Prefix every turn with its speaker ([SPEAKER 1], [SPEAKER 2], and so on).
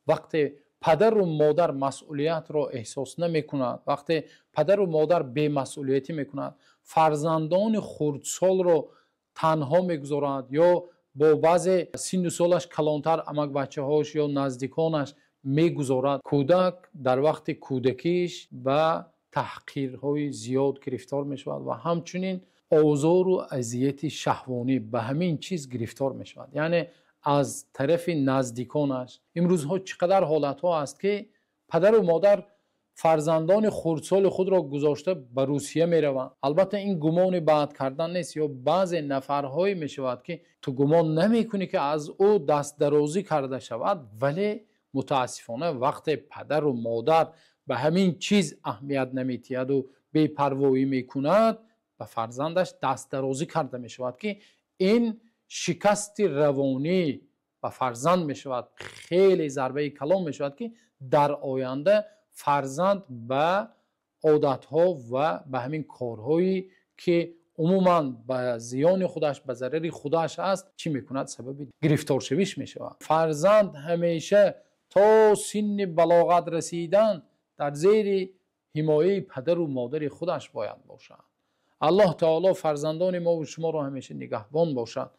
[SPEAKER 1] وقتی پدر و مادر مسئولیت را احساس نمی کند، وقتی پدر و مادر بی مسئولیتی می کند، فرزندان خردسال را تنها می گذارد یا با بعضی سن و سالش کلانتر امک بچه هاش یا نزدیکانش می گذارد، کودک در وقت کودکیش به تحقیرهای زیاد گرفتار می شود و همچنین آزار و اذیت شهوانی به همین چیز گرفتار می شود. یعنی از طرف نزدیکانش. امروزها چقدر حالت ها است که پدر و مادر فرزندان خردسال خود را گذاشته به روسیه می روند. البته این گمان بد کردن نیست، یا بعض نفرهایی می شود که تو گمان نمی کنی که از او دست درازی کرده شود، ولی متاسفانه وقت پدر و مادر به همین چیز اهمیت نمی تید و بی پروایی می کند، به فرزندش دست درازی کرده می شود که این شکست روانی و فرزند می شود، خیلی ضربه کلام می شود که در آینده فرزند به عادتها و به همین کارهایی که عموما به زیان خودش به ضرر خودش است چی می کند؟ سبب گرفتار شویش می شود. فرزند همیشه تا سن بلاغت رسیدن در زیر حمایه پدر و مادر خودش باید باشد. الله تعالی فرزندان ما و شما را همیشه نگهبان باشد.